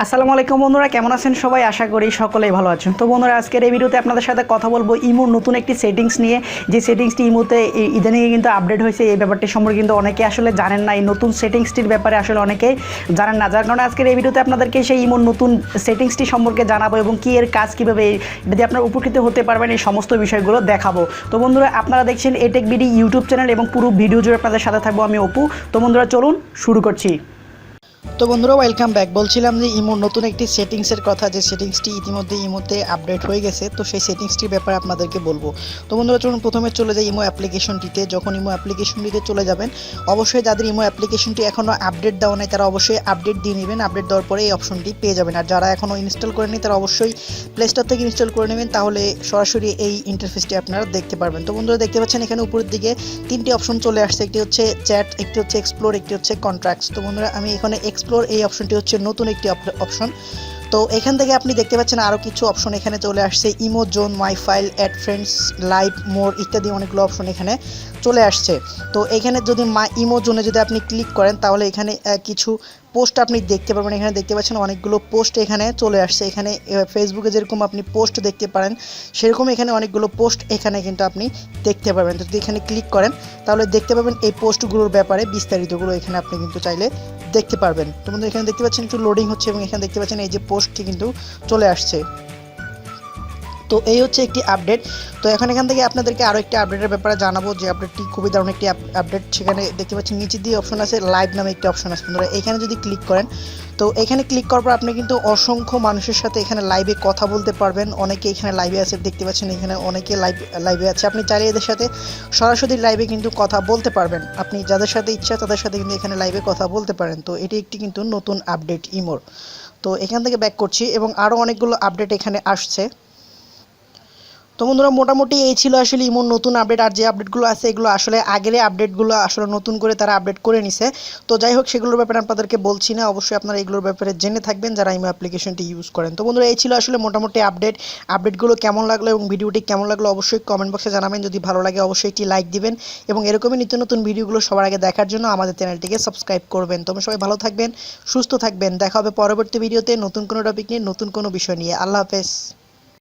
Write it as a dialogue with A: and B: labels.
A: আসসালামু আলাইকুম বন্ধুরা, কেমন আছেন সবাই? আশা করি সকলেই ভালো আছেন। তো বন্ধুরা, আজকের এই ভিডিওতে আপনাদের সাথে কথা বলবো ইমোর নতুন একটি সেটিংস নিয়ে, যে সেটিংসটি ইমোতে ইদানিং কিন্তু আপডেট হয়েছে। এই ব্যাপারটি সম্পর্কে কিন্তু অনেকে আসলে জানেন না, এই নতুন সেটিংসটির ব্যাপারে আসলে অনেকেই জানেন না, যার কারণে আজকের এই ভিডিওতে আপনাদেরকে সেই ইমোর নতুন সেটিংসটি সম্পর্কে জানাবো এবং কি এর কাজ কীভাবে যদি আপনারা উপকৃত হতে পারবেন এই সমস্ত বিষয়গুলো দেখাবো। তো বন্ধুরা, আপনারা দেখছেন এটেক বিডি ইউটিউব চ্যানেল এবং পুরো ভিডিও জুড়ে আপনাদের সাথে থাকবো আমি অপু। তো বন্ধুরা, চলুন শুরু করছি। তো বন্ধুরা, ওয়েলকাম ব্যাক। বলছিলাম যে ইমোর নতুন একটি সেটিংসের কথা, যে সেটিংসটি ইতিমধ্যে ইমোতে আপডেট হয়ে গেছে। তো সেই সেটিংসটির ব্যাপারে আপনাদেরকে বলবো। তো বন্ধুরা, চলুন প্রথমে চলে যাই ইমো অ্যাপ্লিকেশনটিতে। যখন ইমো অ্যাপ্লিকেশনটিতে চলে যাবেন, অবশ্যই যাদের ইমো অ্যাপ্লিকেশনটি এখনও আপডেট দেওয়া নেই তারা অবশ্যই আপডেট দিয়ে নেবেন। আপডেট দেওয়ার পরে এই অপশনটি পেয়ে যাবেন। আর যারা এখনও ইনস্টল করেনি তারা অবশ্যই প্লে স্টোর থেকে ইনস্টল করে নেবেন, তাহলে সরাসরি এই ইন্টারফেসটি আপনারা দেখতে পারবেন। তো বন্ধুরা, দেখতে পাচ্ছেন এখানে উপরের দিকে তিনটি অপশন চলে আসছে। একটি হচ্ছে চ্যাট, একটি হচ্ছে এক্সপ্লোর, একটি হচ্ছে কন্ট্রাক্টস। তো বন্ধুরা, আমি এখানে এক্সপ্লোর এই অপশনটি হচ্ছে নতুন একটি অপশন। তো এখান থেকে আপনি দেখতে পাচ্ছেন আরও কিছু অপশন এখানে চলে আসছে। Imo zone, my file, add friends, live, more ইত্যাদি অনেকগুলো অপশন এখানে চলে আসছে। তো এখানে যদি ইমো জোনে যদি আপনি ক্লিক করেন তাহলে এখানে কিছু পোস্ট আপনি দেখতে পারবেন। এখানে দেখতে পাচ্ছেন অনেকগুলো পোস্ট এখানে চলে আসছে। এখানে ফেসবুকে যেরকম আপনি পোস্ট দেখতে পারেন সেরকম এখানে অনেকগুলো পোস্ট এখানে কিন্তু আপনি দেখতে পাবেন। তো যদি এখানে ক্লিক করেন তাহলে দেখতে পাবেন এই পোস্টগুলোর ব্যাপারে বিস্তারিতগুলো এখানে আপনি কিন্তু চাইলে দেখতে পারবেন। তো বন্ধু, এখানে দেখতে পাচ্ছেন একটু লোডিং হচ্ছে এবং এখানে দেখতে পাচ্ছেন এই যে পোস্টটি কিন্তু চলে আসছে। তো এই হচ্ছে একটি আপডেট। তো এখান থেকে আপনাদেরকে আরও একটি আপডেটের ব্যাপারে জানাবো, যে আপডেটটি খুবই দারুণ একটি আপডেট। সেখানে দেখতে পাচ্ছেন নিচে দিয়ে অপশন আছে লাইভ নামে একটি অপশন আছে। বন্ধুরা, এখানে যদি ক্লিক করেন, তো এখানে ক্লিক করার পর আপনি কিন্তু অসংখ্য মানুষের সাথে এখানে লাইভে কথা বলতে পারবেন। অনেকে এখানে লাইভে আছে, দেখতে পাচ্ছেন এখানে অনেকে লাইভে আছে। আপনি চাইলে এদের সাথে সরাসরি লাইভে কিন্তু কথা বলতে পারবেন। আপনি যাদের সাথে ইচ্ছা তাদের সাথে কিন্তু এখানে লাইভে কথা বলতে পারেন। তো এটি একটি কিন্তু নতুন আপডেট ইমোর। তো এখান থেকে ব্যাক করছি এবং আরও অনেকগুলো আপডেট এখানে আসছে। তো বন্ধুরা, মোটামুটি এই ছিল আসলে ইমোর নতুন আপডেট। আর যে আপডেটগুলো আছে এগুলো আসলে আগের আপডেটগুলো আসলে নতুন করে তারা আপডেট করে নিছে। তো যাই হোক, সেগুলোর ব্যাপারে আপনাদেরকে বলছি না, অবশ্যই আপনারা এগুলোর ব্যাপারে জেনে থাকবেন যারা ইমো অ্যাপ্লিকেশনটি ইউজ করেন। তো বন্ধুরা, এই ছিল আসলে মোটামুটি আপডেটগুলো কেমন লাগলো এবং ভিডিওটি কেমন লাগলো অবশ্যই কমেন্ট বক্সে জানাবেন। যদি ভালো লাগে অবশ্যই একটি লাইক দিবেন এবং এরকমই নিত্য নতুন ভিডিওগুলো সবার আগে দেখার জন্য আমাদের চ্যানেলটিকে সাবস্ক্রাইব করবেন। তোমরা সবাই ভালো থাকবেন, সুস্থ থাকবেন। দেখা হবে পরবর্তী ভিডিওতে নতুন কোনো টপিক নিয়ে, নতুন কোনো বিষয় নিয়ে। আল্লাহ হাফেজ।